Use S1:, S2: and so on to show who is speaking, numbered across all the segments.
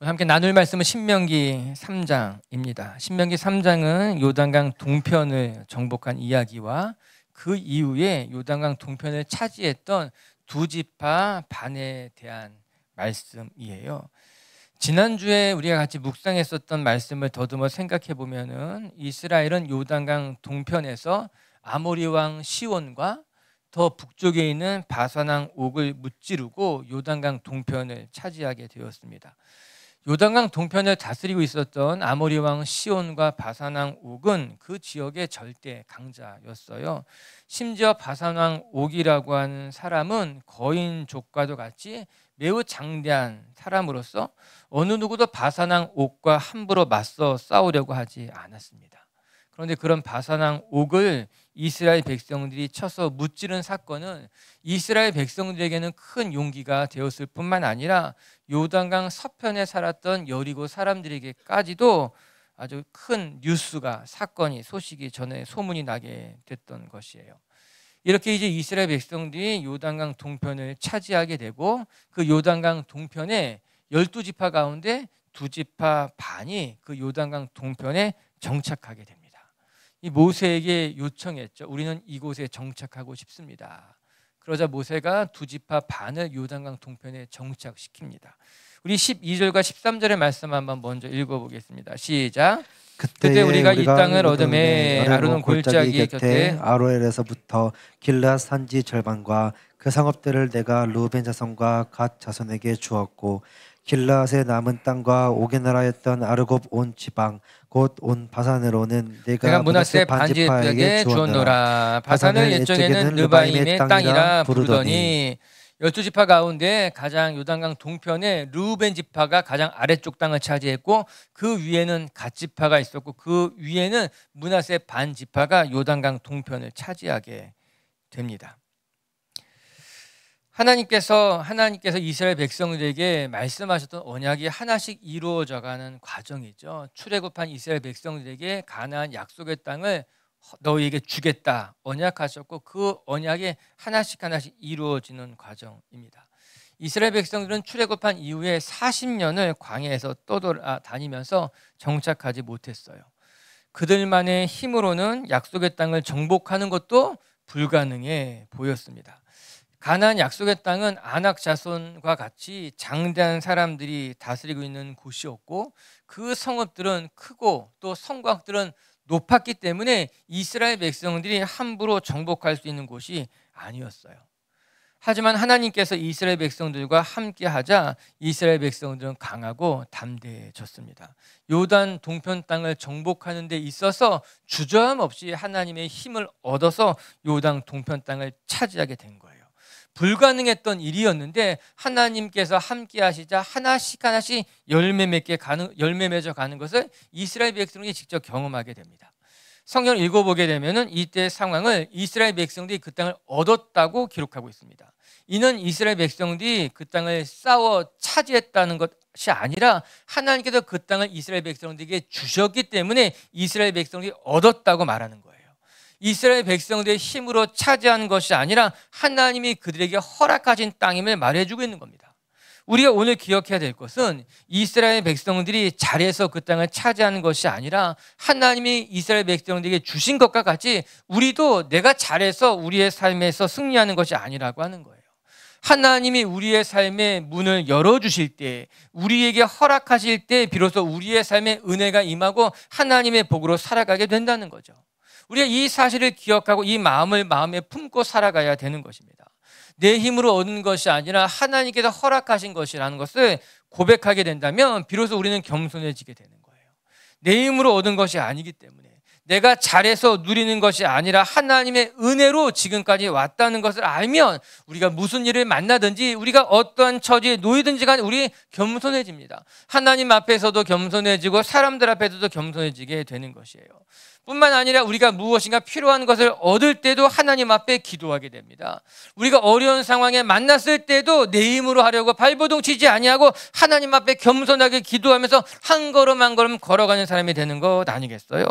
S1: 함께 나눌 말씀은 신명기 3장입니다. 신명기 3장은 요단강 동편을 정복한 이야기와 그 이후에 요단강 동편을 차지했던 두 지파 반에 대한 말씀이에요. 지난주에 우리가 같이 묵상했었던 말씀을 더듬어 생각해 보면은 이스라엘은 요단강 동편에서 아모리 왕 시온과 더 북쪽에 있는 바산왕 옥을 무찌르고 요단강 동편을 차지하게 되었습니다. 요단강 동편을 다스리고 있었던 아모리 왕 시온과 바산왕 옥은 그 지역의 절대 강자였어요. 심지어 바산왕 옥이라고 하는 사람은 거인족과도 같이 매우 장대한 사람으로서 어느 누구도 바산왕 옥과 함부로 맞서 싸우려고 하지 않았습니다. 그런데 그런 바산왕 옥을 이스라엘 백성들이 쳐서 무찌른 사건은 이스라엘 백성들에게는 큰 용기가 되었을 뿐만 아니라 요단강 서편에 살았던 여리고 사람들에게까지도 아주 큰 뉴스가 사건이 소식이 전에 소문이 나게 됐던 것이에요. 이렇게 이제 이스라엘 백성들이 요단강 동편을 차지하게 되고 그 요단강 동편에 12지파 가운데 2지파 반이 그 요단강 동편에 정착하게 됩니다. 이 모세에게 요청했죠. 우리는 이곳에 정착하고 싶습니다. 그러자 모세가 2지파 반을 요단강 동편에 정착시킵니다. 우리 12절과 13절의 말씀 한번 먼저 읽어보겠습니다. 시작. 그때 우리가 이 땅을 얻음에 아르논 골짜기 곁에
S2: 아로엘에서부터 길르앗 산지 절반과 그 상업들을 내가 루벤 자손과 갓 자손에게 주었고 길르앗의 남은 땅과 옥의 나라였던 아르곱 온 지방 곧 온 바산으로는 내가
S1: 므낫세 반지파에게 주었노라. 바산을 옛적에는 르바임의 땅이라 부르더니 12지파 가운데 가장 요단강 동편에 르우벤 지파가 가장 아래쪽 땅을 차지했고 그 위에는 갓 지파가 있었고 그 위에는 므낫세 반 지파가 요단강 동편을 차지하게 됩니다. 하나님께서 이스라엘 백성들에게 말씀하셨던 언약이 하나씩 이루어져가는 과정이죠. 출애굽한 이스라엘 백성들에게 가나안 약속의 땅을 너희에게 주겠다 언약하셨고 그 언약이 하나씩 이루어지는 과정입니다. 이스라엘 백성들은 출애굽한 이후에 40년을 광야에서 떠돌아다니면서 정착하지 못했어요. 그들만의 힘으로는 약속의 땅을 정복하는 것도 불가능해 보였습니다. 가나안 약속의 땅은 아낙 자손과 같이 장대한 사람들이 다스리고 있는 곳이었고 그 성읍들은 크고 또 성곽들은 높았기 때문에 이스라엘 백성들이 함부로 정복할 수 있는 곳이 아니었어요. 하지만 하나님께서 이스라엘 백성들과 함께하자 이스라엘 백성들은 강하고 담대해졌습니다. 요단 동편 땅을 정복하는 데 있어서 주저함 없이 하나님의 힘을 얻어서 요단 동편 땅을 차지하게 된 거예요. 불가능했던 일이었는데 하나님께서 함께 하시자 하나씩 열매 맺어 가는 것을 이스라엘 백성들이 직접 경험하게 됩니다. 성경을 읽어보게 되면 이때 상황을 이스라엘 백성들이 그 땅을 얻었다고 기록하고 있습니다. 이는 이스라엘 백성들이 그 땅을 싸워 차지했다는 것이 아니라 하나님께서 그 땅을 이스라엘 백성들에게 주셨기 때문에 이스라엘 백성들이 얻었다고 말하는 거예요. 이스라엘 백성들의 힘으로 차지한 것이 아니라 하나님이 그들에게 허락하신 땅임을 말해주고 있는 겁니다. 우리가 오늘 기억해야 될 것은 이스라엘 백성들이 잘해서 그 땅을 차지하는 것이 아니라 하나님이 이스라엘 백성들에게 주신 것과 같이 우리도 내가 잘해서 우리의 삶에서 승리하는 것이 아니라고 하는 거예요. 하나님이 우리의 삶의 문을 열어주실 때, 우리에게 허락하실 때 비로소 우리의 삶에 은혜가 임하고 하나님의 복으로 살아가게 된다는 거죠. 우리가 이 사실을 기억하고 이 마음을 마음에 품고 살아가야 되는 것입니다. 내 힘으로 얻은 것이 아니라 하나님께서 허락하신 것이라는 것을 고백하게 된다면 비로소 우리는 겸손해지게 되는 거예요. 내 힘으로 얻은 것이 아니기 때문에 내가 잘해서 누리는 것이 아니라 하나님의 은혜로 지금까지 왔다는 것을 알면 우리가 무슨 일을 만나든지 우리가 어떠한 처지에 놓이든지 간에 우리 겸손해집니다. 하나님 앞에서도 겸손해지고 사람들 앞에서도 겸손해지게 되는 것이에요. 뿐만 아니라 우리가 무엇인가 필요한 것을 얻을 때도 하나님 앞에 기도하게 됩니다. 우리가 어려운 상황에 만났을 때도 내 힘으로 하려고 발버둥 치지 아니하고 하나님 앞에 겸손하게 기도하면서 한 걸음 한 걸음 걸어가는 사람이 되는 것 아니겠어요?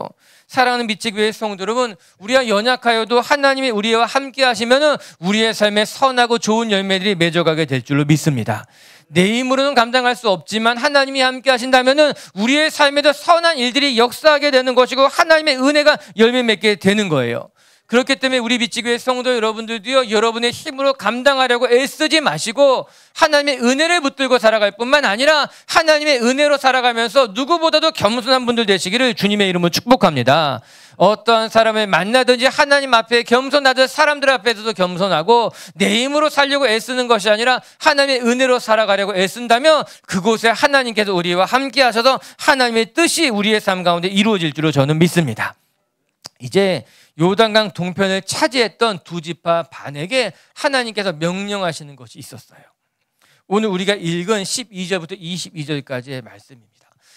S1: 사랑하는 미치교회 성도 여러분, 우리가 연약하여도 하나님이 우리와 함께 하시면 우리의 삶에 선하고 좋은 열매들이 맺어가게 될 줄로 믿습니다. 내 힘으로는 감당할 수 없지만 하나님이 함께 하신다면 우리의 삶에도 선한 일들이 역사하게 되는 것이고 하나님의 은혜가 열매 맺게 되는 거예요. 그렇기 때문에 우리 미치교회 성도 여러분들도요, 여러분의 힘으로 감당하려고 애쓰지 마시고 하나님의 은혜를 붙들고 살아갈 뿐만 아니라 하나님의 은혜로 살아가면서 누구보다도 겸손한 분들 되시기를 주님의 이름으로 축복합니다. 어떠한 사람을 만나든지 하나님 앞에 겸손하듯 사람들 앞에서도 겸손하고 내 힘으로 살려고 애쓰는 것이 아니라 하나님의 은혜로 살아가려고 애쓴다면 그곳에 하나님께서 우리와 함께 하셔서 하나님의 뜻이 우리의 삶 가운데 이루어질 줄로 저는 믿습니다. 이제 요단강 동편을 차지했던 두 지파 반에게 하나님께서 명령하시는 것이 있었어요. 오늘 우리가 읽은 12절부터 22절까지의 말씀입니다.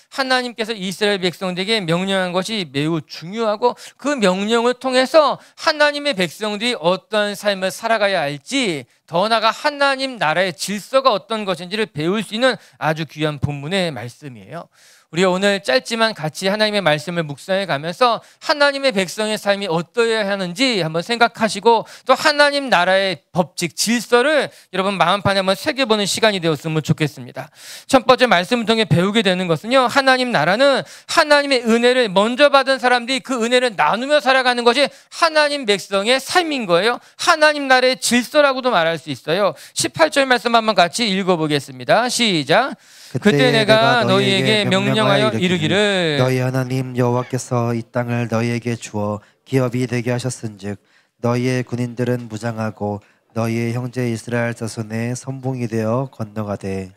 S1: 하나님께서 이스라엘 백성들에게 명령한 것이 매우 중요하고 그 명령을 통해서 하나님의 백성들이 어떤 삶을 살아가야 할지, 더 나아가 하나님 나라의 질서가 어떤 것인지를 배울 수 있는 아주 귀한 본문의 말씀이에요. 우리가 오늘 짧지만 같이 하나님의 말씀을 묵상해 가면서 하나님의 백성의 삶이 어떠해야 하는지 한번 생각하시고 또 하나님 나라의 법칙, 질서를 여러분 마음판에 한번 새겨보는 시간이 되었으면 좋겠습니다. 첫 번째 말씀을 통해 배우게 되는 것은요, 하나님 나라는 하나님의 은혜를 먼저 받은 사람들이 그 은혜를 나누며 살아가는 것이 하나님 백성의 삶인 거예요. 하나님 나라의 질서라고도 말할 수 있어요. 18절 말씀 한번 같이 읽어보겠습니다. 시작. 그때 내가 너희에게 명령하여 이르기를
S2: 너희 하나님 여호와께서 이 땅을 너희에게 주어 기업이 되게 하셨은즉 너희의 군인들은 무장하고 너희의 형제 이스라엘 자손의 선봉이 되어 건너가되.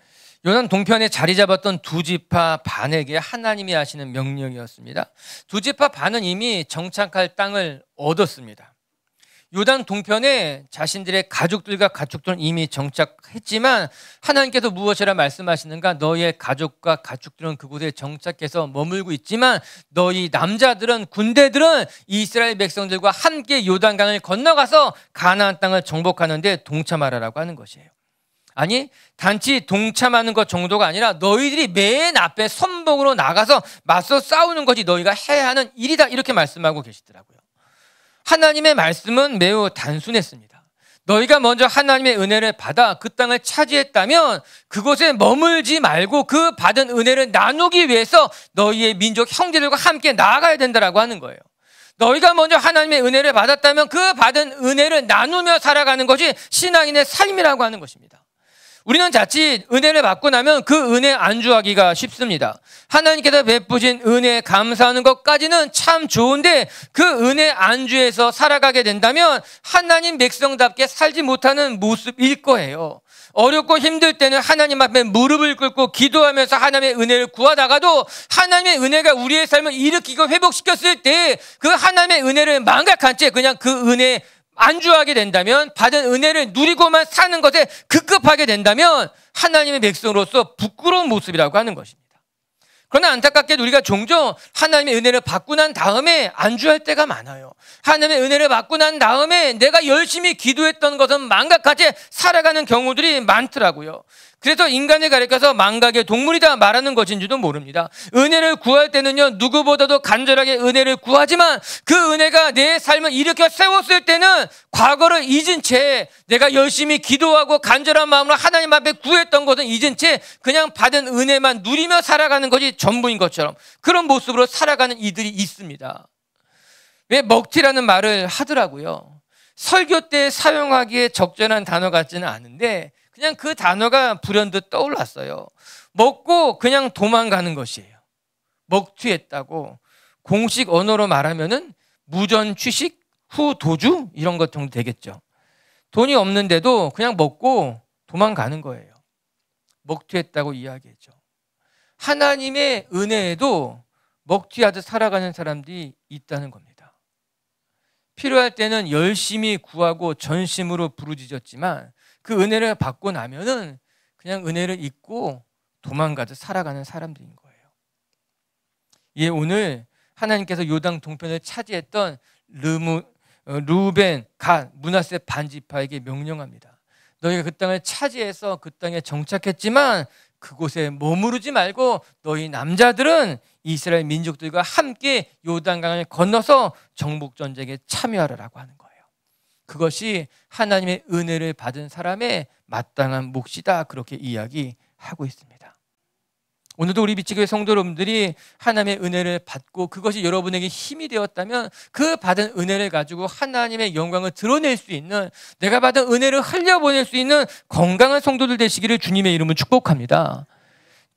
S1: 요단 동편에 자리 잡았던 두 지파 반에게 하나님이 하시는 명령이었습니다. 두 지파 반은 이미 정착할 땅을 얻었습니다. 요단 동편에 자신들의 가족들과 가축들은 이미 정착했지만 하나님께서 무엇이라 말씀하시는가? 너희의 가족과 가축들은 그곳에 정착해서 머물고 있지만 너희 남자들은, 군대들은 이스라엘 백성들과 함께 요단강을 건너가서 가나안 땅을 정복하는 데 동참하라라고 하는 것이에요. 아니, 단지 동참하는 것 정도가 아니라 너희들이 맨 앞에 선봉으로 나가서 맞서 싸우는 것이 너희가 해야 하는 일이다, 이렇게 말씀하고 계시더라고요. 하나님의 말씀은 매우 단순했습니다. 너희가 먼저 하나님의 은혜를 받아 그 땅을 차지했다면 그곳에 머물지 말고 그 받은 은혜를 나누기 위해서 너희의 민족 형제들과 함께 나아가야 된다라고 하는 거예요. 너희가 먼저 하나님의 은혜를 받았다면 그 받은 은혜를 나누며 살아가는 것이 신앙인의 삶이라고 하는 것입니다. 우리는 자칫 은혜를 받고 나면 그 은혜 안주하기가 쉽습니다. 하나님께서 베푸신 은혜에 감사하는 것까지는 참 좋은데 그 은혜 안주에서 살아가게 된다면 하나님 백성답게 살지 못하는 모습일 거예요. 어렵고 힘들 때는 하나님 앞에 무릎을 꿇고 기도하면서 하나님의 은혜를 구하다가도 하나님의 은혜가 우리의 삶을 일으키고 회복시켰을 때 그 하나님의 은혜를 망각한 채 그냥 그 은혜에 안주하게 된다면, 받은 은혜를 누리고만 사는 것에 급급하게 된다면 하나님의 백성으로서 부끄러운 모습이라고 하는 것입니다. 그러나 안타깝게도 우리가 종종 하나님의 은혜를 받고 난 다음에 안주할 때가 많아요. 하나님의 은혜를 받고 난 다음에 내가 열심히 기도했던 것은 망각하지 살아가는 경우들이 많더라고요. 그래서 인간을 가리켜서 망각의 동물이다 말하는 것인지도 모릅니다. 은혜를 구할 때는요, 누구보다도 간절하게 은혜를 구하지만 그 은혜가 내 삶을 일으켜 세웠을 때는 과거를 잊은 채 내가 열심히 기도하고 간절한 마음으로 하나님 앞에 구했던 것은 잊은 채 그냥 받은 은혜만 누리며 살아가는 것이 전부인 것처럼 그런 모습으로 살아가는 이들이 있습니다. 왜 먹튀라는 말을 하더라고요. 설교 때 사용하기에 적절한 단어 같지는 않은데 그냥 그 단어가 불현듯 떠올랐어요. 먹고 그냥 도망가는 것이에요. 먹튀했다고. 공식 언어로 말하면은 무전 취식, 후 도주 이런 것 정도 되겠죠. 돈이 없는데도 그냥 먹고 도망가는 거예요. 먹튀했다고 이야기했죠. 하나님의 은혜에도 먹튀하듯 살아가는 사람들이 있다는 겁니다. 필요할 때는 열심히 구하고 전심으로 부르짖었지만 그 은혜를 받고 나면은 그냥 은혜를 잊고 도망가듯 살아가는 사람들인 거예요. 예, 오늘 하나님께서 요단 동편을 차지했던 루벤, 갓, 므낫세 반지파에게 명령합니다. 너희가 그 땅을 차지해서 그 땅에 정착했지만 그곳에 머무르지 말고 너희 남자들은 이스라엘 민족들과 함께 요단강을 건너서 정복전쟁에 참여하라고 하는 거예요. 그것이 하나님의 은혜를 받은 사람의 마땅한 몫이다, 그렇게 이야기하고 있습니다. 오늘도 우리 비치교회 성도 여러분들이 하나님의 은혜를 받고 그것이 여러분에게 힘이 되었다면 그 받은 은혜를 가지고 하나님의 영광을 드러낼 수 있는, 내가 받은 은혜를 흘려보낼 수 있는 건강한 성도들 되시기를 주님의 이름으로 축복합니다.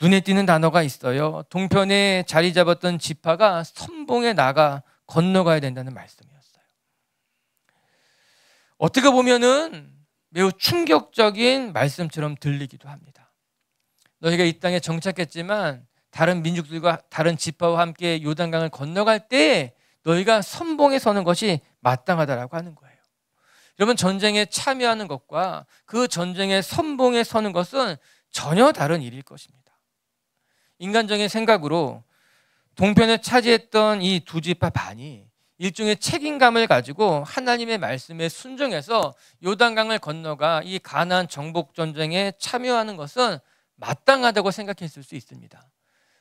S1: 눈에 띄는 단어가 있어요. 동편에 자리 잡았던 지파가 선봉에 나가 건너가야 된다는 말씀이었어요. 어떻게 보면은 매우 충격적인 말씀처럼 들리기도 합니다. 너희가 이 땅에 정착했지만 다른 민족들과 다른 지파와 함께 요단강을 건너갈 때 너희가 선봉에 서는 것이 마땅하다라고 하는 거예요. 여러분, 전쟁에 참여하는 것과 그 전쟁의 선봉에 서는 것은 전혀 다른 일일 것입니다. 인간적인 생각으로 동편을 차지했던 이 두 지파 반이 일종의 책임감을 가지고 하나님의 말씀에 순종해서 요단강을 건너가 이 가나안 정복 전쟁에 참여하는 것은 마땅하다고 생각했을 수 있습니다.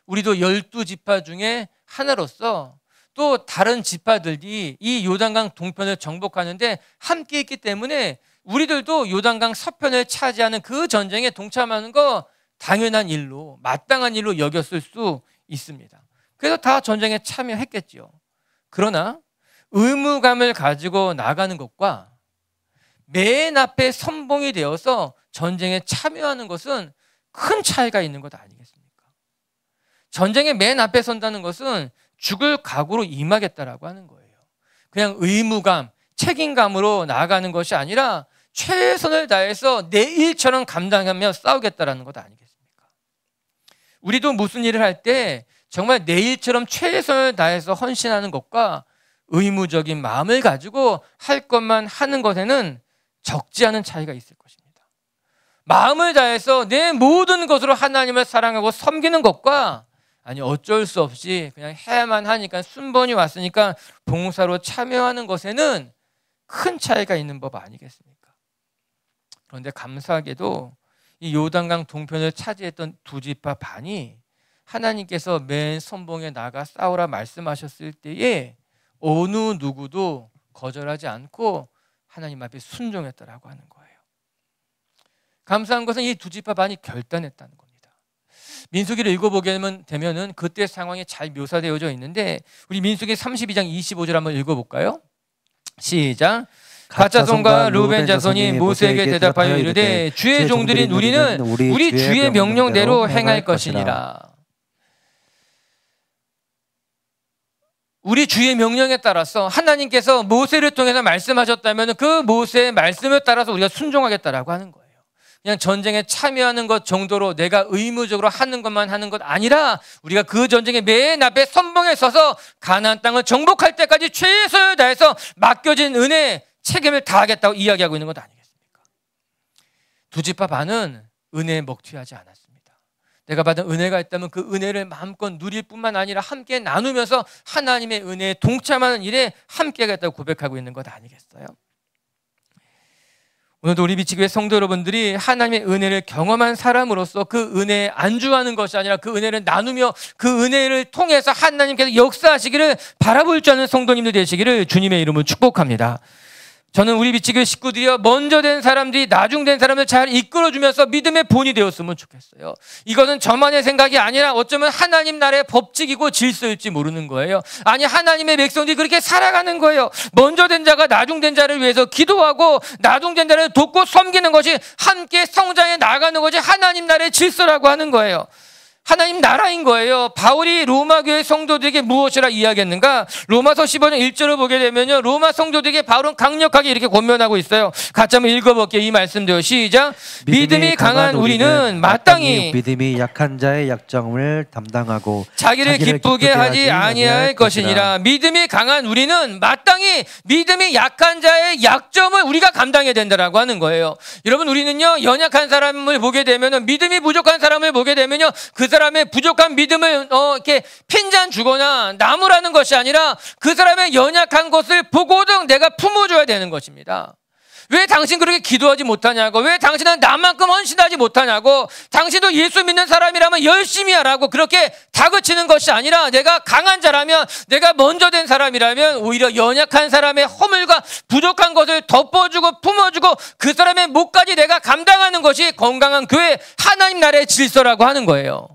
S1: 우리도 12지파 중에 하나로서 또 다른 지파들이 이 요단강 동편을 정복하는데 함께 있기 때문에 우리들도 요단강 서편을 차지하는 그 전쟁에 동참하는 거 당연한 일로, 마땅한 일로 여겼을 수 있습니다. 그래서 다 전쟁에 참여했겠지요. 그러나 의무감을 가지고 나가는 것과 맨 앞에 선봉이 되어서 전쟁에 참여하는 것은 큰 차이가 있는 것 아니겠습니까? 전쟁의 맨 앞에 선다는 것은 죽을 각오로 임하겠다라고 하는 거예요. 그냥 의무감, 책임감으로 나아가는 것이 아니라 최선을 다해서 내 일처럼 감당하며 싸우겠다라는 것 아니겠습니까? 우리도 무슨 일을 할 때 정말 내 일처럼 최선을 다해서 헌신하는 것과 의무적인 마음을 가지고 할 것만 하는 것에는 적지 않은 차이가 있을 것입니다. 마음을 다해서 내 모든 것으로 하나님을 사랑하고 섬기는 것과, 아니 어쩔 수 없이 그냥 해야만 하니까 순번이 왔으니까 봉사로 참여하는 것에는 큰 차이가 있는 법 아니겠습니까? 그런데 감사하게도 이 요단강 동편을 차지했던 두 지파 반이 하나님께서 맨 선봉에 나가 싸우라 말씀하셨을 때에 어느 누구도 거절하지 않고 하나님 앞에 순종했다라고 하는 거예요. 감사한 것은 이 두 지파 반이 결단했다는 겁니다. 민수기를 읽어보게 되면은 그때 상황이 잘 묘사되어져 있는데, 우리 민수기 32장 25절 한번 읽어볼까요? 시작. 갓 자손과 루벤 자손이 모세에게 대답하여 이르되 주의 종들인 우리는 우리 주의 명령대로 행할 것이니라. 우리 주의 명령에 따라서 하나님께서 모세를 통해서 말씀하셨다면 그 모세의 말씀에 따라서 우리가 순종하겠다라고 하는 거예요. 그냥 전쟁에 참여하는 것 정도로 내가 의무적으로 하는 것만 하는 것 아니라 우리가 그 전쟁의 맨 앞에 선봉에 서서 가나안 땅을 정복할 때까지 최선을 다해서 맡겨진 은혜, 책임을 다하겠다고 이야기하고 있는 것 아니겠습니까? 두 지파 반은 은혜에 먹튀하지 않았습니다. 내가 받은 은혜가 있다면 그 은혜를 마음껏 누릴 뿐만 아니라 함께 나누면서 하나님의 은혜에 동참하는 일에 함께 하겠다고 고백하고 있는 것 아니겠어요? 오늘도 우리 비치교회 성도 여러분들이 하나님의 은혜를 경험한 사람으로서 그 은혜에 안주하는 것이 아니라 그 은혜를 나누며 그 은혜를 통해서 하나님께서 역사하시기를 바라볼 줄 아는 성도님들 되시기를 주님의 이름으로 축복합니다. 저는 우리 비치교회 식구들이요, 먼저 된 사람들이 나중 된 사람을 잘 이끌어주면서 믿음의 본이 되었으면 좋겠어요. 이것은 저만의 생각이 아니라 어쩌면 하나님 나라의 법칙이고 질서일지 모르는 거예요. 아니, 하나님의 백성들이 그렇게 살아가는 거예요. 먼저 된 자가 나중 된 자를 위해서 기도하고 나중 된 자를 돕고 섬기는 것이 함께 성장해 나가는 것이 하나님 나라의 질서라고 하는 거예요. 하나님 나라인 거예요. 바울이 로마 교회 성도들에게 무엇이라 이야기했는가? 로마서 15장 1절을 보게 되면요, 로마 성도들에게 바울은 강력하게 이렇게 권면하고 있어요. 같이 한번 읽어볼게요. 이 말씀대로 시작. 믿음이 강한 우리는 마땅히
S2: 믿음이 약한 자의 약점을 담당하고
S1: 자기를 기쁘게 하지 아니할 것이니라. 믿음이 강한 우리는 마땅히 믿음이 약한 자의 약점을 우리가 감당해야 된다라고 하는 거예요. 여러분, 우리는요, 연약한 사람을 보게 되면은, 믿음이 부족한 사람을 보게 되면요, 그 사람의 부족한 믿음을 이렇게 핀잔 주거나 나무라는 것이 아니라 그 사람의 연약한 것을 보고도 내가 품어줘야 되는 것입니다. 왜 당신 그렇게 기도하지 못하냐고, 왜 당신은 나만큼 헌신하지 못하냐고, 당신도 예수 믿는 사람이라면 열심히 하라고 그렇게 다그치는 것이 아니라, 내가 강한 자라면, 내가 먼저 된 사람이라면 오히려 연약한 사람의 허물과 부족한 것을 덮어주고 품어주고 그 사람의 몫까지 내가 감당하는 것이 건강한 교회, 하나님 나라의 질서라고 하는 거예요.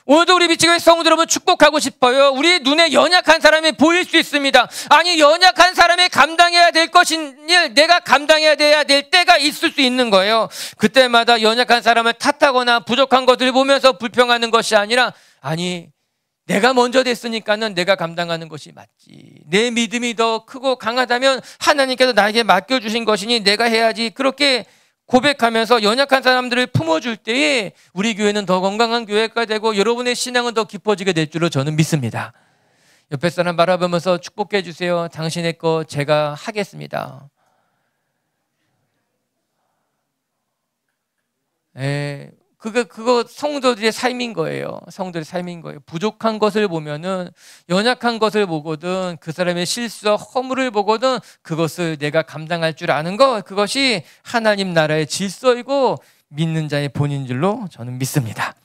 S1: 오늘도 우리 비치교회 성도들 여러분 축복하고 싶어요. 우리 눈에 연약한 사람이 보일 수 있습니다. 아니, 연약한 사람이 감당해야 될 것인 일, 내가 감당해야 될 때가 있을 수 있는 거예요. 그때마다 연약한 사람을 탓하거나 부족한 것을 보면서 불평하는 것이 아니라, 아니, 내가 먼저 됐으니까는 내가 감당하는 것이 맞지. 내 믿음이 더 크고 강하다면 하나님께서 나에게 맡겨주신 것이니 내가 해야지. 그렇게 고백하면서 연약한 사람들을 품어줄 때에 우리 교회는 더 건강한 교회가 되고 여러분의 신앙은 더 깊어지게 될 줄로 저는 믿습니다. 옆에 사람 바라보면서 축복해 주세요. 당신의 거 제가 하겠습니다. 그거 성도들의 삶인 거예요. 성도들의 삶인 거예요. 부족한 것을 보면은, 연약한 것을 보거든, 그 사람의 실수와 허물을 보거든 그것을 내가 감당할 줄 아는 것, 그것이 하나님 나라의 질서이고 믿는 자의 본인 줄로 저는 믿습니다.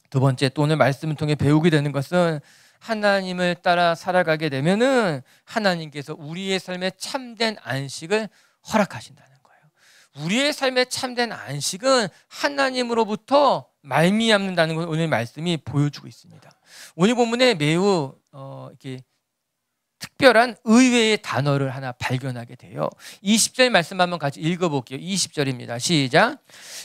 S1: 두 번째, 또 오늘 말씀을 통해 배우게 되는 것은, 하나님을 따라 살아가게 되면은 하나님께서 우리의 삶에 참된 안식을 허락하신다는 거예요. 우리의 삶에 참된 안식은 하나님으로부터 말미암는다는 걸 오늘 말씀이 보여주고 있습니다. 오늘 본문에 매우 이렇게 특별한 의외의 단어를 하나 발견하게 돼요. 20절 말씀 한번 같이 읽어볼게요. 20절입니다. 시작.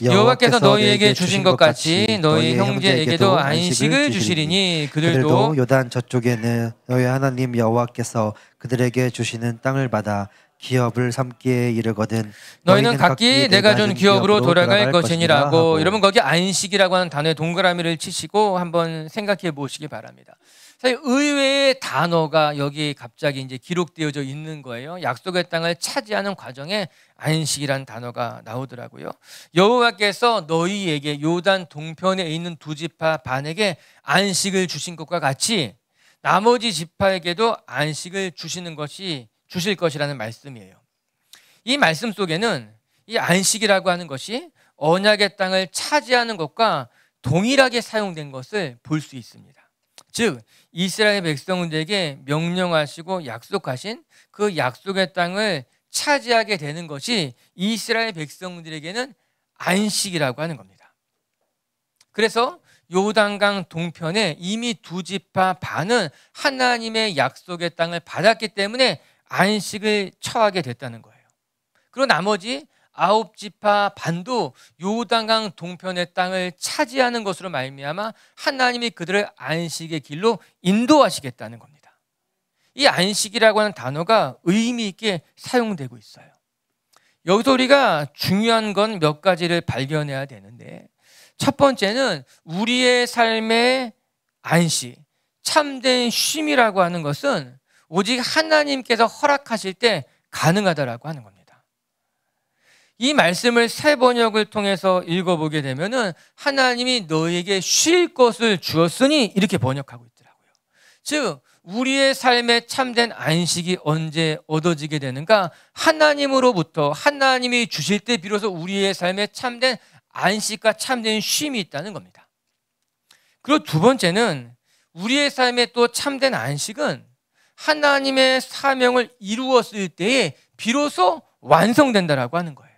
S1: 여호와께서 너희에게 주신 것 같이 너희 형제에게도 안식을 주시리니 그들도
S2: 요단 저쪽에는 너희 하나님 여호와께서 그들에게 주시는 땅을 받아 기업을 삼기에 이르거든
S1: 너희는 각기 내가 준 기업으로 돌아갈 것이니라고. 여러분, 거기 안식이라고 하는 단어에 동그라미를 치시고 한번 생각해 보시기 바랍니다. 사실 의외의 단어가 여기 갑자기 이제 기록되어져 있는 거예요. 약속의 땅을 차지하는 과정에 안식이라는 단어가 나오더라고요. 여호와께서 너희에게 요단 동편에 있는 두 지파 반에게 안식을 주신 것과 같이 나머지 지파에게도 안식을 주실 것이라는 말씀이에요. 이 말씀 속에는 이 안식이라고 하는 것이 언약의 땅을 차지하는 것과 동일하게 사용된 것을 볼 수 있습니다. 즉, 이스라엘 백성들에게 명령하시고 약속하신 그 약속의 땅을 차지하게 되는 것이 이스라엘 백성들에게는 안식이라고 하는 겁니다. 그래서 요단강 동편에 이미 두 지파 반은 하나님의 약속의 땅을 받았기 때문에 안식을 처하게 됐다는 거예요. 그리고 나머지 9지파 반도 요단강 동편의 땅을 차지하는 것으로 말미암아 하나님이 그들을 안식의 길로 인도하시겠다는 겁니다. 이 안식이라고 하는 단어가 의미 있게 사용되고 있어요. 여기서 우리가 중요한 건 몇 가지를 발견해야 되는데, 첫 번째는 우리의 삶의 안식, 참된 쉼이라고 하는 것은 오직 하나님께서 허락하실 때 가능하다라고 하는 겁니다. 이 말씀을 새 번역을 통해서 읽어보게 되면은 하나님이 너에게 쉴 것을 주었으니 이렇게 번역하고 있더라고요. 즉, 우리의 삶에 참된 안식이 언제 얻어지게 되는가? 하나님으로부터, 하나님이 주실 때 비로소 우리의 삶에 참된 안식과 참된 쉼이 있다는 겁니다. 그리고 두 번째는 우리의 삶에 또 참된 안식은 하나님의 사명을 이루었을 때에 비로소 완성된다라고 하는 거예요.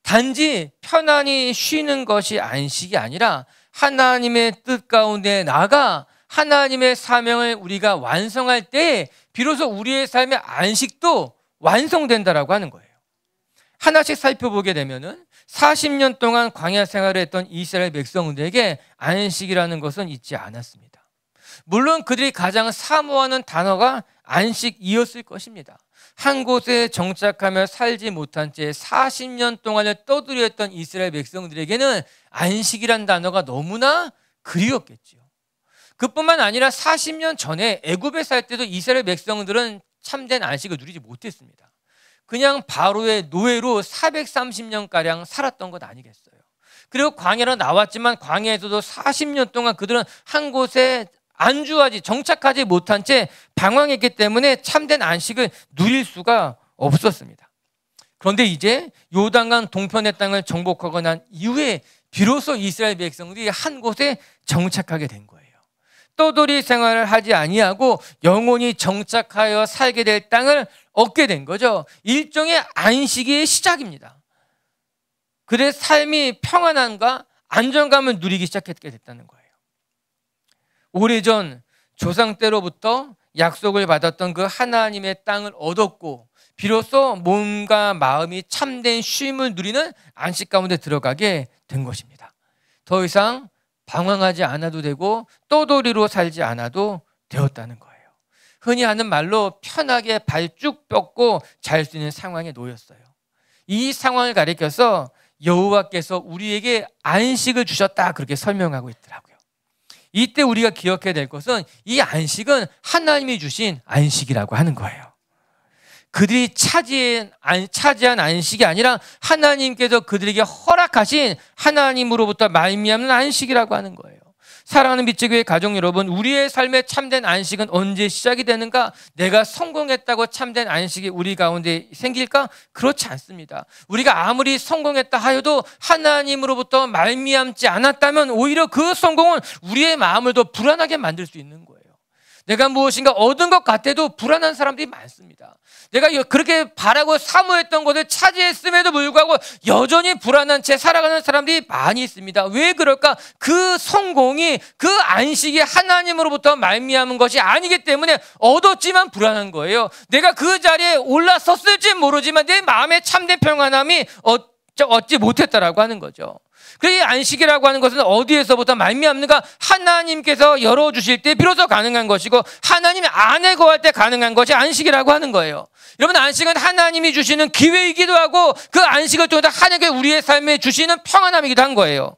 S1: 단지 편안히 쉬는 것이 안식이 아니라 하나님의 뜻 가운데 나가 하나님의 사명을 우리가 완성할 때 비로소 우리의 삶의 안식도 완성된다라고 하는 거예요. 하나씩 살펴보게 되면은 40년 동안 광야 생활을 했던 이스라엘 백성들에게 안식이라는 것은 있지 않았습니다. 물론 그들이 가장 사모하는 단어가 안식이었을 것입니다. 한 곳에 정착하며 살지 못한 채 40년 동안을 떠들였던 이스라엘 백성들에게는 안식이란 단어가 너무나 그리웠겠죠. 그뿐만 아니라 40년 전에 애굽에 살 때도 이스라엘 백성들은 참된 안식을 누리지 못했습니다. 그냥 바로의 노예로 430년가량 살았던 것 아니겠어요. 그리고 광야로 나왔지만 광야에서도 40년 동안 그들은 한 곳에 안주하지 정착하지 못한 채 방황했기 때문에 참된 안식을 누릴 수가 없었습니다. 그런데 이제 요단강 동편의 땅을 정복하고 난 이후에 비로소 이스라엘 백성들이 한 곳에 정착하게 된 거예요. 떠돌이 생활을 하지 아니하고 영원히 정착하여 살게 될 땅을 얻게 된 거죠. 일종의 안식의 시작입니다. 그들의 삶이 평안함과 안정감을 누리기 시작했게 됐다는 거예요. 오래전 조상 때로부터 약속을 받았던 그 하나님의 땅을 얻었고 비로소 몸과 마음이 참된 쉼을 누리는 안식 가운데 들어가게 된 것입니다. 더 이상 방황하지 않아도 되고 떠돌이로 살지 않아도 되었다는 거예요. 흔히 하는 말로 편하게 발 쭉 뻗고 잘 수 있는 상황에 놓였어요. 이 상황을 가리켜서 여호와께서 우리에게 안식을 주셨다 그렇게 설명하고 있더라고요. 이때 우리가 기억해야 될 것은 이 안식은 하나님이 주신 안식이라고 하는 거예요. 그들이 차지한 안식이 아니라 하나님께서 그들에게 허락하신 하나님으로부터 말미암는 안식이라고 하는 거예요. 사랑하는 빛의 가족 여러분, 우리의 삶의 참된 안식은 언제 시작이 되는가? 내가 성공했다고 참된 안식이 우리 가운데 생길까? 그렇지 않습니다. 우리가 아무리 성공했다 하여도 하나님으로부터 말미암지 않았다면 오히려 그 성공은 우리의 마음을 더 불안하게 만들 수 있는 거예요. 내가 무엇인가 얻은 것 같아도 불안한 사람들이 많습니다. 내가 그렇게 바라고 사모했던 것을 차지했음에도 불구하고 여전히 불안한 채 살아가는 사람들이 많이 있습니다. 왜 그럴까? 그 성공이, 그 안식이 하나님으로부터 말미암은 것이 아니기 때문에 얻었지만 불안한 거예요. 내가 그 자리에 올라섰을지 모르지만 내 마음의 참된 평안함이 얻지 못했다라고 하는 거죠. 그 안식이라고 하는 것은 어디에서부터 말미암는가? 하나님께서 열어주실 때 비로소 가능한 것이고 하나님이 안에 거할 때 가능한 것이 안식이라고 하는 거예요. 여러분, 안식은 하나님이 주시는 기회이기도 하고 그 안식을 통해서 하나님께 우리의 삶에 주시는 평안함이기도 한 거예요.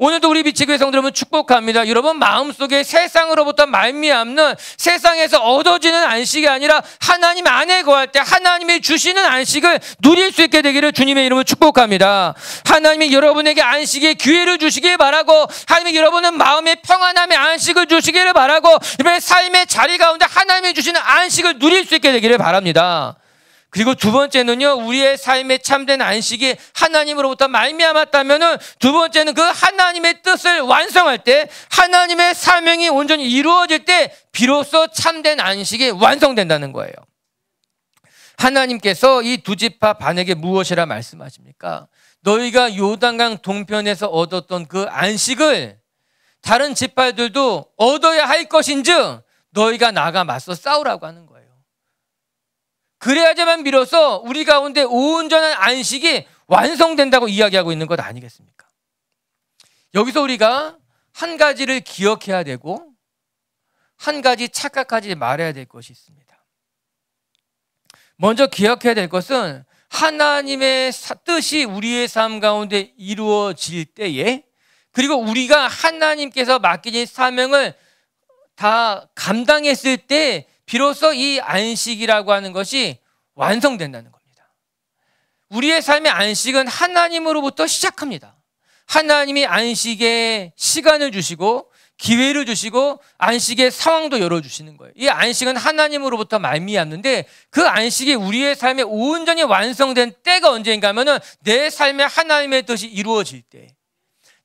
S1: 오늘도 우리 빛의 교회 성도 여러분 축복합니다. 여러분 마음속에 세상으로부터 말미암는 세상에서 얻어지는 안식이 아니라 하나님 안에 거할 때 하나님이 주시는 안식을 누릴 수 있게 되기를 주님의 이름으로 축복합니다. 하나님이 여러분에게 안식의 기회를 주시길 바라고 하나님이 여러분은 마음의 평안함의 안식을 주시기를 바라고 이번에 삶의 자리 가운데 하나님이 주시는 안식을 누릴 수 있게 되기를 바랍니다. 그리고 두 번째는요, 우리의 삶의 참된 안식이 하나님으로부터 말미암았다면은 두 번째는 그 하나님의 뜻을 완성할 때, 하나님의 사명이 온전히 이루어질 때 비로소 참된 안식이 완성된다는 거예요. 하나님께서 이 두 지파 반에게 무엇이라 말씀하십니까? 너희가 요단강 동편에서 얻었던 그 안식을 다른 지파들도 얻어야 할 것인즉 너희가 나가 맞서 싸우라고 하는 거예요. 그래야지만 비로소 우리 가운데 온전한 안식이 완성된다고 이야기하고 있는 것 아니겠습니까? 여기서 우리가 한 가지를 기억해야 되고 한 가지 착각하지 말아야 될 것이 있습니다. 먼저 기억해야 될 것은 하나님의 뜻이 우리의 삶 가운데 이루어질 때에, 그리고 우리가 하나님께서 맡기신 사명을 다 감당했을 때 비로소 이 안식이라고 하는 것이 완성된다는 겁니다. 우리의 삶의 안식은 하나님으로부터 시작합니다. 하나님이 안식에 시간을 주시고 기회를 주시고 안식의 상황도 열어주시는 거예요. 이 안식은 하나님으로부터 말미암는데 그 안식이 우리의 삶에 온전히 완성된 때가 언제인가 하면은 내 삶에 하나님의 뜻이 이루어질 때,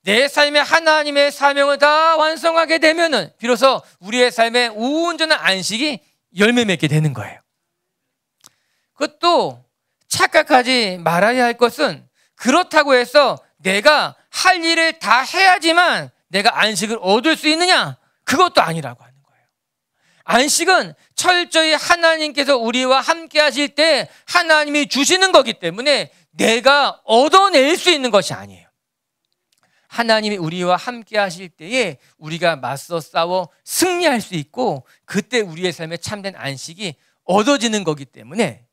S1: 내 삶에 하나님의 사명을 다 완성하게 되면은 비로소 우리의 삶에 온전한 안식이 열매 맺게 되는 거예요. 그것도 착각하지 말아야 할 것은 그렇다고 해서 내가 할 일을 다 해야지만 내가 안식을 얻을 수 있느냐? 그것도 아니라고 하는 거예요. 안식은 철저히 하나님께서 우리와 함께 하실 때 하나님이 주시는 거기 때문에 내가 얻어낼 수 있는 것이 아니에요. 하나님이 우리와 함께 하실 때에 우리가 맞서 싸워 승리할 수 있고 그때 우리의 삶에 참된 안식이 얻어지는 거기 때문에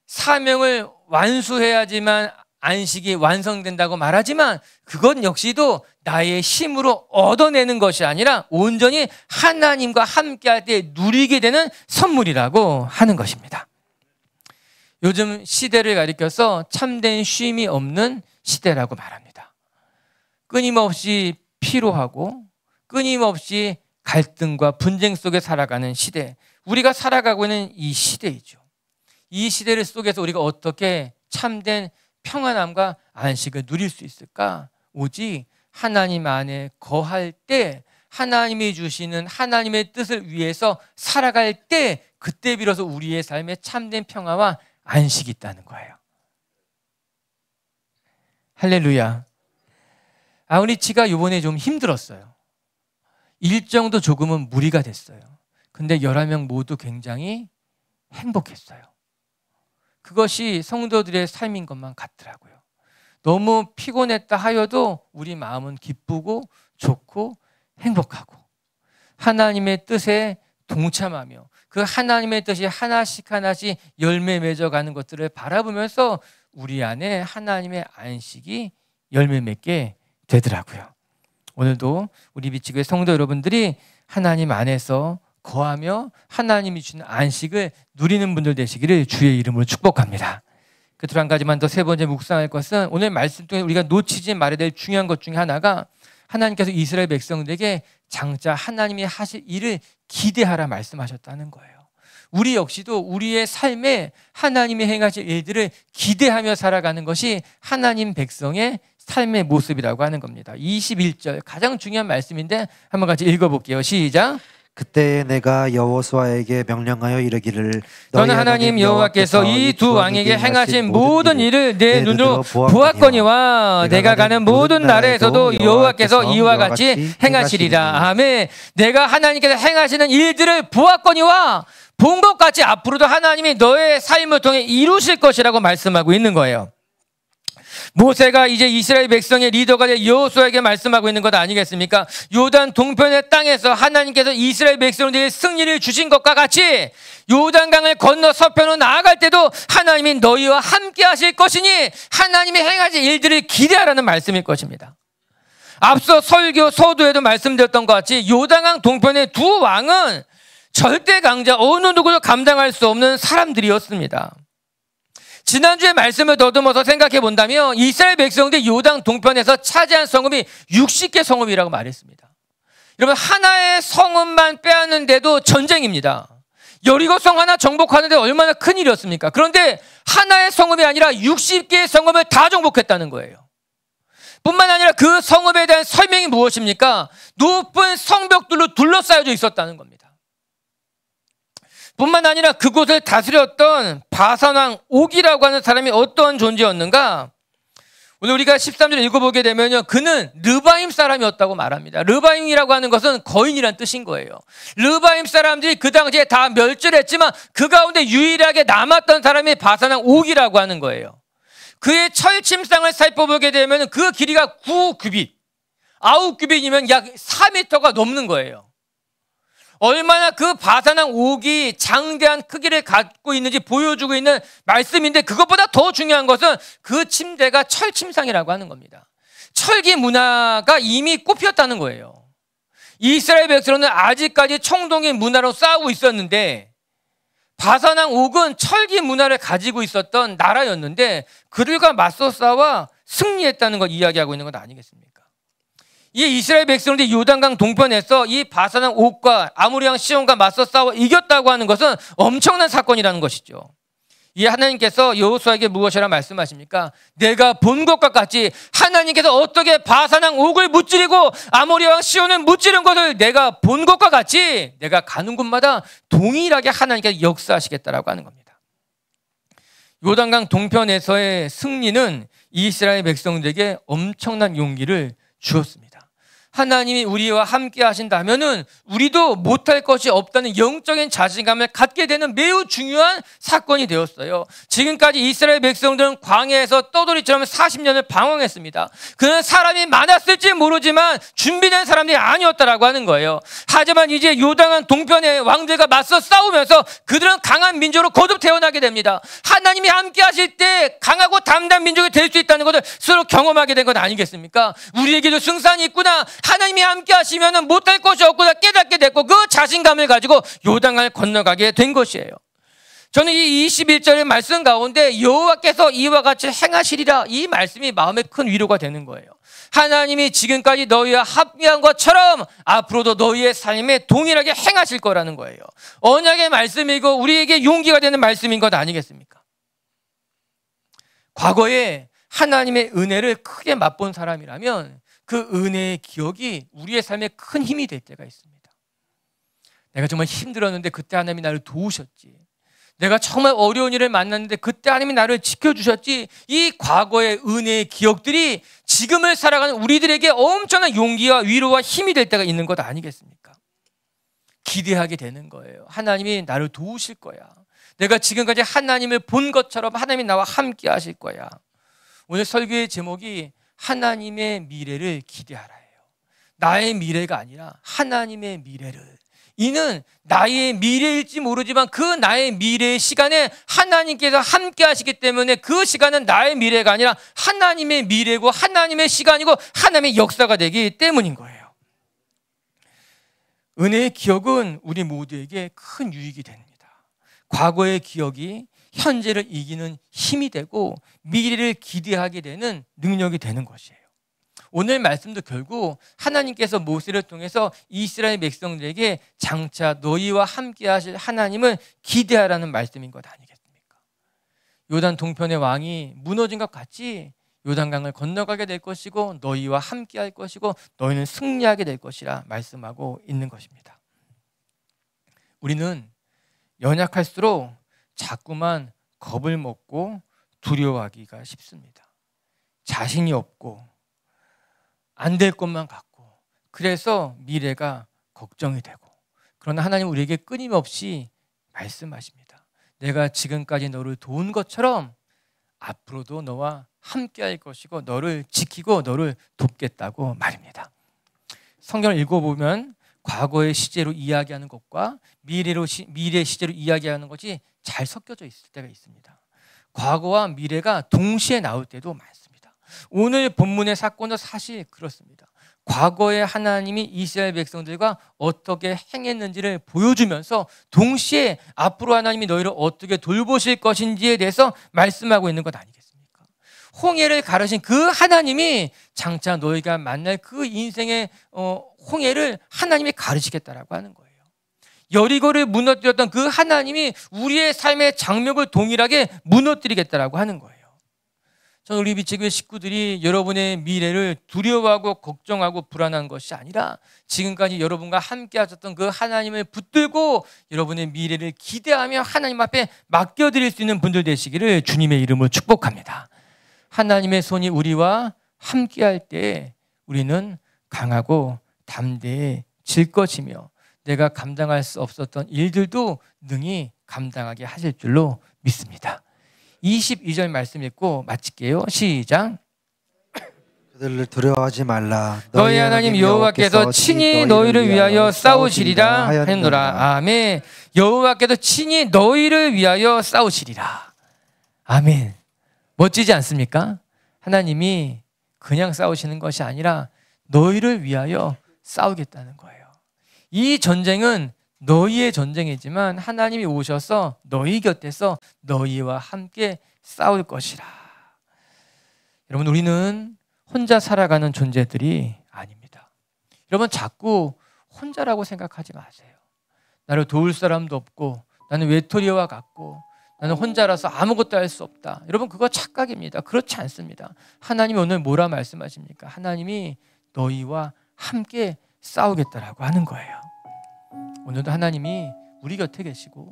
S1: 사명을 완수해야지만 안식이 완성된다고 말하지만 그것 역시도 나의 힘으로 얻어내는 것이 아니라 온전히 하나님과 함께 할 때 누리게 되는 선물이라고 하는 것입니다. 요즘 시대를 가리켜서 참된 쉼이 없는 시대라고 말합니다. 끊임없이 피로하고 끊임없이 갈등과 분쟁 속에 살아가는 시대, 우리가 살아가고 있는 이 시대이죠. 이 시대를 속에서 우리가 어떻게 참된 평안함과 안식을 누릴 수 있을까? 오직 하나님 안에 거할 때, 하나님이 주시는 하나님의 뜻을 위해서 살아갈 때, 그때 비로소 우리의 삶에 참된 평화와 안식이 있다는 거예요. 할렐루야. 우리 지가 이번에 좀 힘들었어요. 일정도 조금은 무리가 됐어요. 근데 11명 모두 굉장히 행복했어요. 그것이 성도들의 삶인 것만 같더라고요. 너무 피곤했다 하여도 우리 마음은 기쁘고 좋고 행복하고 하나님의 뜻에 동참하며 그 하나님의 뜻이 하나씩 하나씩 열매 맺어가는 것들을 바라보면서 우리 안에 하나님의 안식이 열매 맺게 되더라고요. 오늘도 우리 비치교회 성도 여러분들이 하나님 안에서 거하며 하나님이 주는 안식을 누리는 분들 되시기를 주의 이름으로 축복합니다. 끝으로 한 가지만 더 세 번째 묵상할 것은 오늘 말씀 통해 우리가 놓치지 말아야 될 중요한 것 중에 하나가 하나님께서 이스라엘 백성들에게 장차 하나님이 하실 일을 기대하라 말씀하셨다는 거예요. 우리 역시도 우리의 삶에 하나님이 행하실 일들을 기대하며 살아가는 것이 하나님 백성의 삶의 모습이라고 하는 겁니다. 21절 가장 중요한 말씀인데 한번 같이 읽어볼게요. 시작.
S2: 그때 내가 여호수아에게 명령하여 이르기를
S1: 너는 하나님 여호와께서 이 두 왕에게 행하신 모든 일을 내 눈으로 보았거니와 내가 가는 모든 나라에서도 여호와께서 이와 같이 행하시리라. 아멘. 내가 하나님께서 행하시는 일들을 보았거니와 본 것 같이 앞으로도 하나님이 너의 삶을 통해 이루실 것이라고 말씀하고 있는 거예요. 모세가 이제 이스라엘 백성의 리더가 될 여호수아에게 말씀하고 있는 것 아니겠습니까? 요단 동편의 땅에서 하나님께서 이스라엘 백성들에게 승리를 주신 것과 같이 요단강을 건너 서편으로 나아갈 때도 하나님이 너희와 함께 하실 것이니 하나님이 행하실 일들을 기대하라는 말씀일 것입니다. 앞서 설교 서두에도 말씀드렸던 것 같이 요단강 동편의 두 왕은 절대 강자 어느 누구도 감당할 수 없는 사람들이었습니다. 지난주에 말씀을 더듬어서 생각해 본다면 이스라엘 백성들이 요단 동편에서 차지한 성읍이 60개 성읍이라고 말했습니다. 여러분 하나의 성읍만 빼앗는데도 전쟁입니다. 여리고 성 하나 정복하는데 얼마나 큰 일이었습니까? 그런데 하나의 성읍이 아니라 60개의 성읍을 다 정복했다는 거예요. 뿐만 아니라 그 성읍에 대한 설명이 무엇입니까? 높은 성벽들로 둘러싸여져 있었다는 겁니다. 뿐만 아니라 그곳을 다스렸던 바산왕 옥이라고 하는 사람이 어떤 존재였는가? 오늘 우리가 13절 읽어보게 되면요, 그는 르바임 사람이었다고 말합니다. 르바임이라고 하는 것은 거인이란 뜻인 거예요. 르바임 사람들이 그 당시에 다 멸절했지만 그 가운데 유일하게 남았던 사람이 바산왕 옥이라고 하는 거예요. 그의 철침상을 살펴보게 되면 그 길이가 9규빗, 9규빗이면 약 4m가 넘는 거예요. 얼마나 그 바산왕 옥이 장대한 크기를 갖고 있는지 보여주고 있는 말씀인데, 그것보다 더 중요한 것은 그 침대가 철침상이라고 하는 겁니다. 철기 문화가 이미 꽃피었다는 거예요. 이스라엘 백성은 아직까지 청동기 문화로 싸우고 있었는데 바산왕 옥은 철기 문화를 가지고 있었던 나라였는데 그들과 맞서 싸워 승리했다는 걸 이야기하고 있는 것 아니겠습니까? 이 이스라엘 백성들이 요단강 동편에서 이 바산왕 옥과 아모리 왕 시온과 맞서 싸워 이겼다고 하는 것은 엄청난 사건이라는 것이죠. 이 하나님께서 여호수아에게 무엇이라 말씀하십니까? 내가 본 것과 같이 하나님께서 어떻게 바산왕 옥을 무찌르고 아모리 왕 시온을 무찌른 것을 내가 본 것과 같이 내가 가는 곳마다 동일하게 하나님께서 역사하시겠다라고 하는 겁니다. 요단강 동편에서의 승리는 이스라엘 백성들에게 엄청난 용기를 주었습니다. 하나님이 우리와 함께 하신다면은 우리도 못할 것이 없다는 영적인 자신감을 갖게 되는 매우 중요한 사건이 되었어요. 지금까지 이스라엘 백성들은 광야에서 떠돌이처럼 40년을 방황했습니다. 그는 사람이 많았을지 모르지만 준비된 사람들이 아니었다라고 하는 거예요. 하지만 이제 요단강 동편의 왕들과 맞서 싸우면서 그들은 강한 민족으로 거듭 태어나게 됩니다. 하나님이 함께 하실 때 강하고 담대한 민족이 될 수 있다는 것을 서로 경험하게 된 것 아니겠습니까? 우리에게도 승산이 있구나. 하나님이 함께 하시면 못할 것이 없구나 깨닫게 됐고 그 자신감을 가지고 요단강을 건너가게 된 것이에요. 저는 이 21절의 말씀 가운데 여호와께서 이와 같이 행하시리라, 이 말씀이 마음에 큰 위로가 되는 거예요. 하나님이 지금까지 너희와 합의한 것처럼 앞으로도 너희의 삶에 동일하게 행하실 거라는 거예요. 언약의 말씀이고 우리에게 용기가 되는 말씀인 것 아니겠습니까? 과거에 하나님의 은혜를 크게 맛본 사람이라면 그 은혜의 기억이 우리의 삶에 큰 힘이 될 때가 있습니다. 내가 정말 힘들었는데 그때 하나님이 나를 도우셨지. 내가 정말 어려운 일을 만났는데 그때 하나님이 나를 지켜주셨지. 이 과거의 은혜의 기억들이 지금을 살아가는 우리들에게 엄청난 용기와 위로와 힘이 될 때가 있는 것 아니겠습니까? 기대하게 되는 거예요. 하나님이 나를 도우실 거야. 내가 지금까지 하나님을 본 것처럼 하나님이 나와 함께 하실 거야. 오늘 설교의 제목이 하나님의 미래를 기대하라예요. 나의 미래가 아니라 하나님의 미래를. 이는 나의 미래일지 모르지만 그 나의 미래의 시간에 하나님께서 함께 하시기 때문에 그 시간은 나의 미래가 아니라 하나님의 미래고 하나님의 시간이고 하나님의 역사가 되기 때문인 거예요. 은혜의 기억은 우리 모두에게 큰 유익이 됩니다. 과거의 기억이 현재를 이기는 힘이 되고 미래를 기대하게 되는 능력이 되는 것이에요. 오늘 말씀도 결국 하나님께서 모세를 통해서 이스라엘 백성들에게 장차 너희와 함께 하실 하나님을 기대하라는 말씀인 것 아니겠습니까? 요단 동편의 왕이 무너진 것 같이 요단강을 건너가게 될 것이고 너희와 함께 할 것이고 너희는 승리하게 될 것이라 말씀하고 있는 것입니다. 우리는 연약할수록 자꾸만 겁을 먹고 두려워하기가 쉽습니다. 자신이 없고 안 될 것만 같고 그래서 미래가 걱정이 되고, 그러나 하나님은 우리에게 끊임없이 말씀하십니다. 내가 지금까지 너를 도운 것처럼 앞으로도 너와 함께 할 것이고 너를 지키고 너를 돕겠다고 말입니다. 성경을 읽어보면 과거의 시제로 이야기하는 것과 미래의 시제로 이야기하는 것이 잘 섞여져 있을 때가 있습니다. 과거와 미래가 동시에 나올 때도 많습니다. 오늘 본문의 사건도 사실 그렇습니다. 과거에 하나님이 이스라엘 백성들과 어떻게 행했는지를 보여주면서 동시에 앞으로 하나님이 너희를 어떻게 돌보실 것인지에 대해서 말씀하고 있는 것 아니겠습니까? 홍해를 가르신 그 하나님이 장차 너희가 만날 그 인생의 홍해를 하나님이 가르치겠다라고 하는 거예요. 여리고를 무너뜨렸던 그 하나님이 우리의 삶의 장벽을 동일하게 무너뜨리겠다라고 하는 거예요. 저는 우리 비치교회 식구들이 여러분의 미래를 두려워하고 걱정하고 불안한 것이 아니라 지금까지 여러분과 함께 하셨던 그 하나님을 붙들고 여러분의 미래를 기대하며 하나님 앞에 맡겨드릴 수 있는 분들 되시기를 주님의 이름으로 축복합니다. 하나님의 손이 우리와 함께 할 때 우리는 강하고 담대해질 것이며 내가 감당할 수 없었던 일들도 능히 감당하게 하실 줄로 믿습니다. 22절 말씀 읽고 마칠게요. 시작.
S2: 그들을 두려워하지 말라.
S1: 너희 하나님 여호와께서 친히 너희를 위하여 싸우시리라 했노라. 아멘. 여호와께서 친히 너희를 위하여 싸우시리라. 아멘. 멋지지 않습니까? 하나님이 그냥 싸우시는 것이 아니라 너희를 위하여 싸우겠다는 거예요. 이 전쟁은 너희의 전쟁이지만 하나님이 오셔서 너희 곁에서 너희와 함께 싸울 것이라. 여러분, 우리는 혼자 살아가는 존재들이 아닙니다. 여러분, 자꾸 혼자라고 생각하지 마세요. 나를 도울 사람도 없고 나는 외톨이와 같고 나는 혼자라서 아무것도 할 수 없다. 여러분, 그거 착각입니다. 그렇지 않습니다. 하나님이 오늘 뭐라 말씀하십니까? 하나님이 너희와 함께 싸우겠다라고 하는 거예요. 오늘도 하나님이 우리 곁에 계시고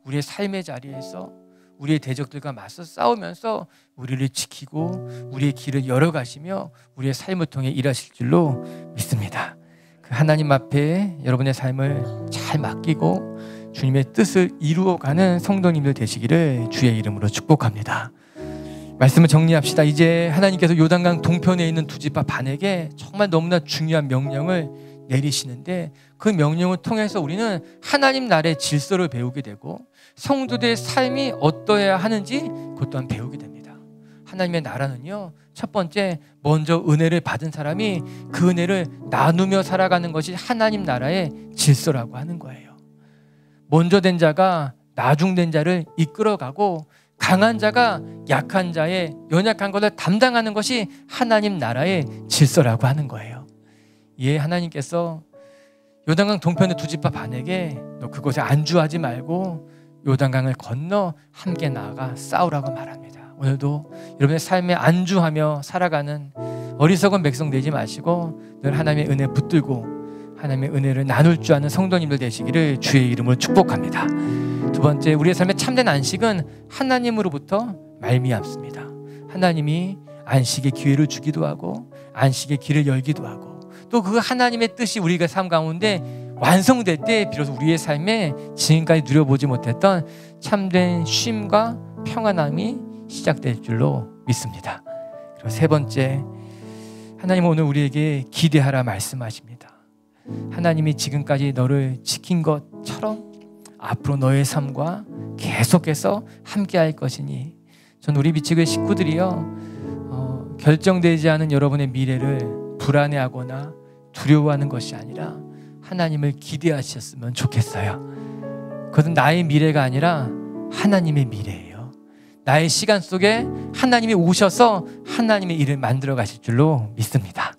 S1: 우리의 삶의 자리에서 우리의 대적들과 맞서 싸우면서 우리를 지키고 우리의 길을 열어가시며 우리의 삶을 통해 일하실 줄로 믿습니다. 그 하나님 앞에 여러분의 삶을 잘 맡기고 주님의 뜻을 이루어가는 성도님들 되시기를 주의 이름으로 축복합니다. 말씀을 정리합시다. 이제 하나님께서 요단강 동편에 있는 두 지파 반에게 정말 너무나 중요한 명령을 내리시는데 그 명령을 통해서 우리는 하나님 나라의 질서를 배우게 되고 성도들의 삶이 어떠해야 하는지 그것 또한 배우게 됩니다. 하나님의 나라는요, 첫 번째 먼저 은혜를 받은 사람이 그 은혜를 나누며 살아가는 것이 하나님 나라의 질서라고 하는 거예요. 먼저 된 자가 나중된 자를 이끌어가고 강한 자가 약한 자의 연약한 것을 담당하는 것이 하나님 나라의 질서라고 하는 거예요. 예, 하나님께서 요단강 동편의 두 지파 반에게 너 그곳에 안주하지 말고 요단강을 건너 함께 나아가 싸우라고 말합니다. 오늘도 여러분의 삶에 안주하며 살아가는 어리석은 백성 되지 마시고 늘 하나님의 은혜 붙들고 하나님의 은혜를 나눌 줄 아는 성도님들 되시기를 주의 이름으로 축복합니다. 두 번째, 우리의 삶의 참된 안식은 하나님으로부터 말미암습니다. 하나님이 안식의 기회를 주기도 하고 안식의 길을 열기도 하고 또 그 하나님의 뜻이 우리가 삶 가운데 완성될 때 비로소 우리의 삶에 지금까지 누려보지 못했던 참된 쉼과 평안함이 시작될 줄로 믿습니다. 그리고 세 번째, 하나님은 오늘 우리에게 기대하라 말씀하십니다. 하나님이 지금까지 너를 지킨 것처럼 앞으로 너의 삶과 계속해서 함께 할 것이니 전 우리 비치교회 식구들이요, 결정되지 않은 여러분의 미래를 불안해하거나 두려워하는 것이 아니라 하나님을 기대하셨으면 좋겠어요. 그것은 나의 미래가 아니라 하나님의 미래예요. 나의 시간 속에 하나님이 오셔서 하나님의 일을 만들어 가실 줄로 믿습니다.